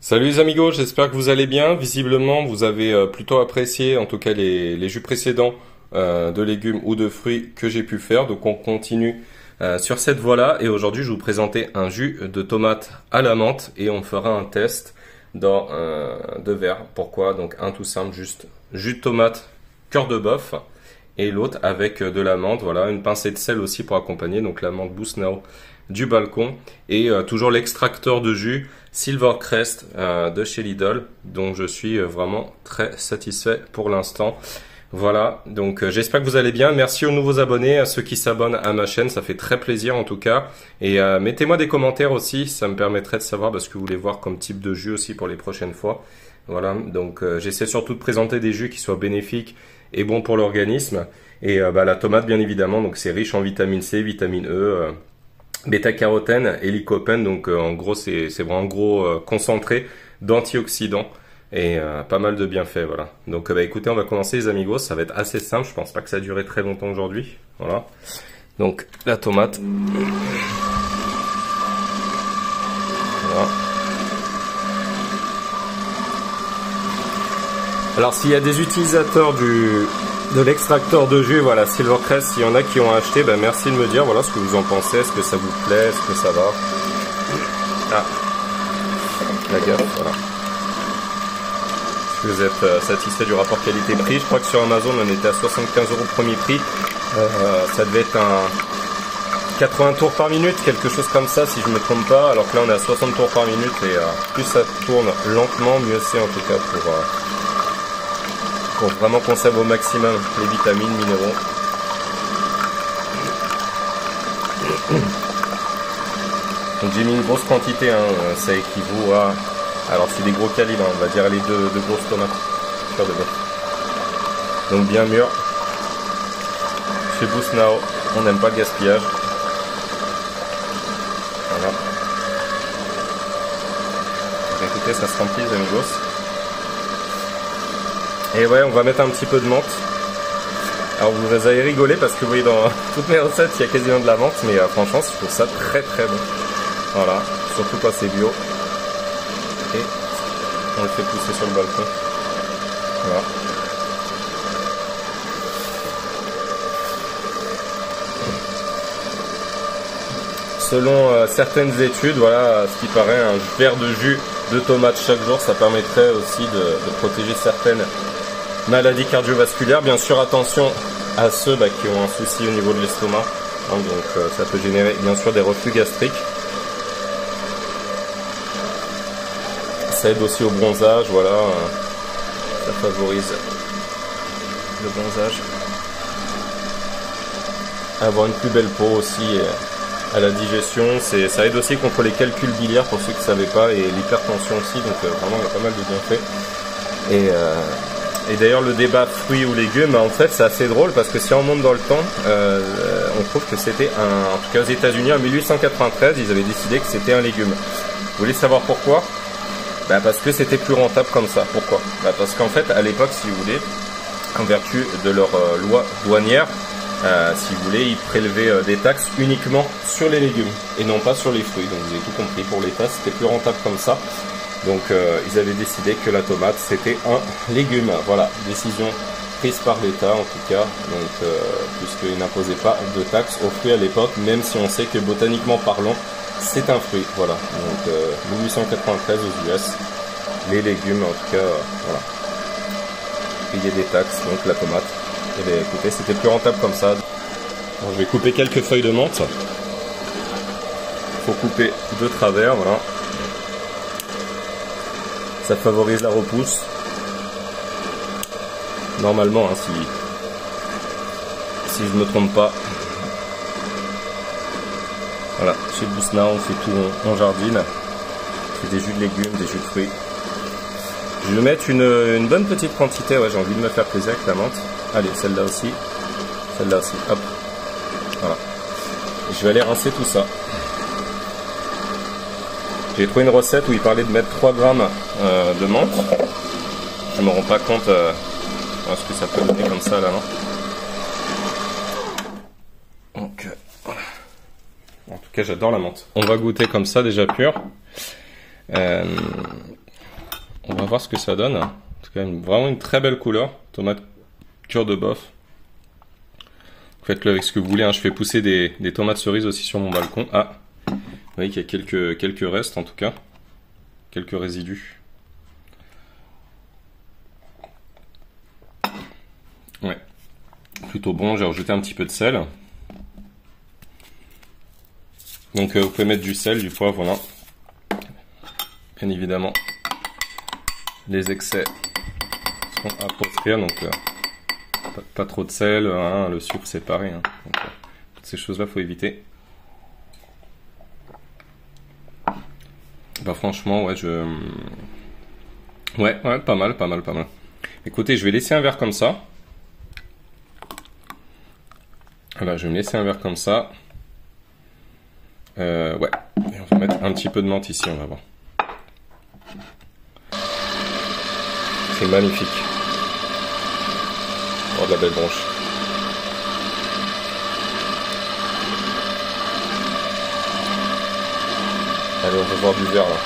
Salut les amigos, j'espère que vous allez bien. Visiblement, vous avez plutôt apprécié, en tout cas les jus précédents de légumes ou de fruits que j'ai pu faire. Donc on continue sur cette voie-là. Et aujourd'hui, je vais vous présenter un jus de tomate à la menthe et on fera un test dans deux verres. Pourquoi? Donc un tout simple, juste jus de tomate, cœur de bœuf, et l'autre avec de la menthe. Voilà, une pincée de sel aussi pour accompagner. Donc la menthe Busnao du balcon et toujours l'extracteur de jus Silvercrest de chez Lidl, dont je suis vraiment très satisfait pour l'instant. Voilà, donc j'espère que vous allez bien. Merci aux nouveaux abonnés, à ceux qui s'abonnent à ma chaîne, ça fait très plaisir en tout cas. Et mettez-moi des commentaires aussi, ça me permettrait de savoir ce que vous voulez voir comme type de jus aussi pour les prochaines fois. Voilà, donc j'essaie surtout de présenter des jus qui soient bénéfiques et bons pour l'organisme. Et la tomate bien évidemment, donc c'est riche en vitamine C, vitamine E, bêta-carotène et lycopène, donc en gros c'est vraiment gros concentré d'antioxydants et pas mal de bienfaits. Voilà, donc écoutez, on va commencer les amigos, ça va être assez simple, je pense pas que ça durerait très longtemps aujourd'hui. Voilà, donc la tomate, voilà. Alors s'il y a des utilisateurs de l'extracteur de jus, voilà, Silvercrest, s'il y en a qui ont acheté, merci de me dire voilà ce que vous en pensez, est-ce que ça vous plaît, est-ce que ça va. Ah, la gaffe, voilà. Est-ce que vous êtes satisfait du rapport qualité-prix? Je crois que sur Amazon on était à 75 € premier prix, ça devait être un 80 tours par minute, quelque chose comme ça si je me trompe pas, alors que là on est à 60 tours par minute et plus ça tourne lentement, mieux c'est en tout cas pour vraiment conserver au maximum les vitamines, minéraux. Donc j'ai mis une grosse quantité, hein, ça équivaut à... Alors c'est des gros calibres, hein, on va dire les deux grosses tomates. Cœur de bœuf. Donc bien mûr. Chez Busnao, on n'aime pas le gaspillage. Voilà. Donc, écoutez, ça se remplit les amigos. Et ouais, on va mettre un petit peu de menthe. Alors vous allez rigoler parce que vous voyez dans toutes mes recettes il y a quasiment de la menthe, mais franchement je trouve ça très très bon. Voilà, surtout quand c'est bio. Et on le fait pousser sur le balcon. Voilà. Selon certaines études, voilà, ce qui paraît, un verre de jus de tomate chaque jour, ça permettrait aussi de protéger certaines maladies cardiovasculaires. Bien sûr, attention à ceux qui ont un souci au niveau de l'estomac. Hein, donc ça peut générer bien sûr des reflux gastriques. Ça aide aussi au bronzage, voilà. Ça favorise le bronzage. Avoir une plus belle peau aussi. À la digestion, ça aide aussi contre les calculs biliaires pour ceux qui ne savaient pas, et l'hypertension aussi, donc vraiment il y a pas mal de bienfaits. Et d'ailleurs le débat fruits ou légumes, en fait c'est assez drôle parce que si on monte dans le temps, on trouve que c'était en tout cas aux États-Unis en 1893, ils avaient décidé que c'était un légume. Vous voulez savoir pourquoi? Parce que c'était plus rentable comme ça. Pourquoi? Parce qu'en fait à l'époque, si vous voulez, en vertu de leur loi douanière, si vous voulez, ils prélevaient des taxes uniquement sur les légumes et non pas sur les fruits. Donc vous avez tout compris, pour l'État c'était plus rentable comme ça. Donc ils avaient décidé que la tomate c'était un légume. Voilà, décision prise par l'État en tout cas. Donc puisqu'ils n'imposaient pas de taxes aux fruits à l'époque, même si on sait que botaniquement parlant c'est un fruit. Voilà, donc 1893 aux US, les légumes en tout cas, voilà, payaient des taxes, donc la tomate. Et bien écoutez, c'était plus rentable comme ça. Alors, je vais couper quelques feuilles de menthe. Il faut couper de travers, voilà. Ça favorise la repousse. Normalement, hein, si je ne me trompe pas. Voilà, chez Busnao, on fait tout, on jardine. C'est des jus de légumes, des jus de fruits. Je vais mettre une bonne petite quantité, ouais, j'ai envie de me faire plaisir avec la menthe. Allez, celle-là aussi, hop, voilà. Je vais aller rincer tout ça. J'ai trouvé une recette où il parlait de mettre 3 grammes de menthe. Je ne me rends pas compte ce que ça peut donner comme ça là, non? Donc, voilà. En tout cas, j'adore la menthe. On va goûter comme ça déjà pur. On va voir ce que ça donne. En tout cas, vraiment une très belle couleur. Tomate cœur de bœuf. Faites-le avec ce que vous voulez, hein. Je fais pousser des tomates cerises aussi sur mon balcon. Ah, vous voyez qu'il y a quelques restes en tout cas. Quelques résidus. Ouais, plutôt bon. J'ai rajouté un petit peu de sel. Donc vous pouvez mettre du sel, du poivre, voilà. Bien évidemment, les excès sont à proscrire, donc pas trop de sel, hein, le sucre c'est pareil. Hein. Donc, toutes ces choses-là, faut éviter. Bah franchement, ouais, ouais, pas mal. Écoutez, je vais laisser un verre comme ça. Voilà, je vais me laisser un verre comme ça. Ouais, et on va mettre un petit peu de menthe ici, on va voir. C'est magnifique. Oh, de la belle branche. Allez, on va voir du verre là.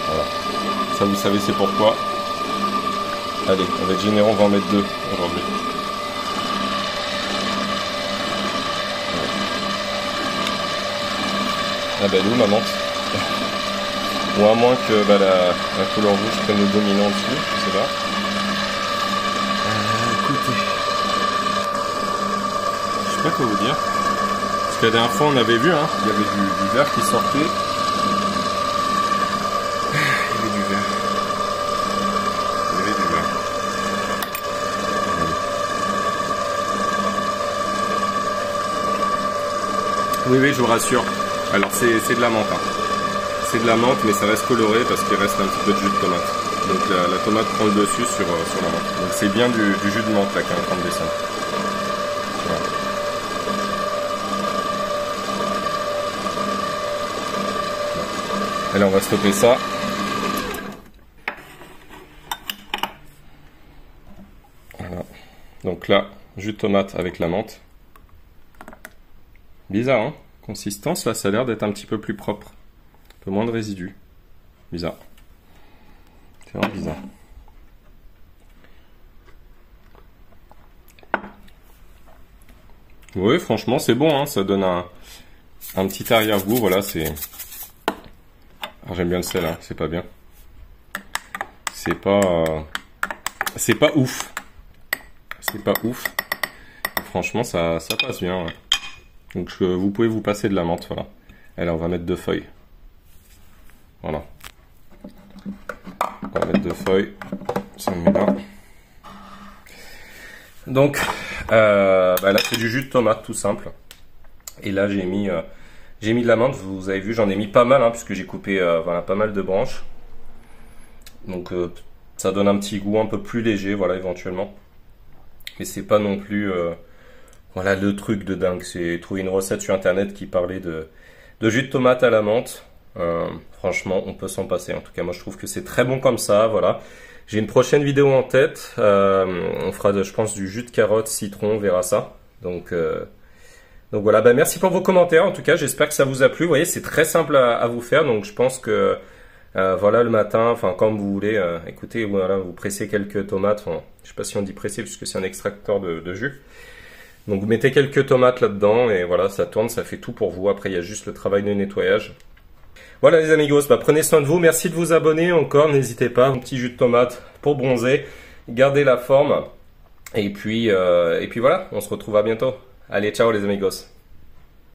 Voilà. Ça, vous savez, c'est pourquoi. Allez, on va être généreux, on va en mettre 2 aujourd'hui. Ah bah, elle est où ma menthe? Ou à moins que la couleur rouge prenne le dominant dessus, je sais pas. Écoutez, je sais pas quoi vous dire. Parce que la dernière fois on avait vu, hein, il y avait du verre qui sortait. Il y avait du verre. Il y avait du verre. Oui, je vous rassure. Alors c'est de la menthe. Hein. C'est de la menthe, mais ça reste coloré parce qu'il reste un petit peu de jus de tomate. Donc la tomate prend le dessus sur la menthe. Donc c'est bien du jus de menthe là qui est en train de descendre. Voilà. Allez, on va stopper ça. Voilà. Donc là, jus de tomate avec la menthe. Bizarre, hein? Consistance, là, ça a l'air d'être un petit peu plus propre. Un peu moins de résidus. Bizarre. C'est vraiment bizarre. Oui, franchement, c'est bon, hein. Ça donne un petit arrière-goût. Voilà, c'est... Alors, j'aime bien le sel, hein. C'est pas bien. C'est pas ouf. C'est pas ouf. Franchement, ça passe bien, ouais. Donc vous pouvez vous passer de la menthe, voilà. Allez, on va mettre 2 feuilles. Voilà. On va mettre 2 feuilles. Ça me met là. Donc, là c'est du jus de tomate tout simple. Et là j'ai mis de la menthe. Vous avez vu, j'en ai mis pas mal, hein, puisque j'ai coupé voilà, pas mal de branches. Donc ça donne un petit goût un peu plus léger, voilà, éventuellement. Mais c'est pas non plus... voilà le truc de dingue, c'est trouver une recette sur internet qui parlait de jus de tomate à la menthe. Franchement, on peut s'en passer. En tout cas, moi je trouve que c'est très bon comme ça. Voilà. J'ai une prochaine vidéo en tête. On fera, je pense, du jus de carotte, citron, on verra ça. Donc voilà. Bah, merci pour vos commentaires. En tout cas, j'espère que ça vous a plu. Vous voyez, c'est très simple à vous faire. Donc je pense que voilà le matin, enfin comme vous voulez. Écoutez, voilà, vous pressez quelques tomates. Enfin, je sais pas si on dit presser puisque c'est un extracteur de jus. Donc vous mettez quelques tomates là-dedans et voilà, ça tourne, ça fait tout pour vous. Après, il y a juste le travail de nettoyage. Voilà les amigos, bah, prenez soin de vous. Merci de vous abonner encore, n'hésitez pas. Un petit jus de tomate pour bronzer, gardez la forme. Et puis voilà, on se retrouve à bientôt. Allez, ciao les amigos.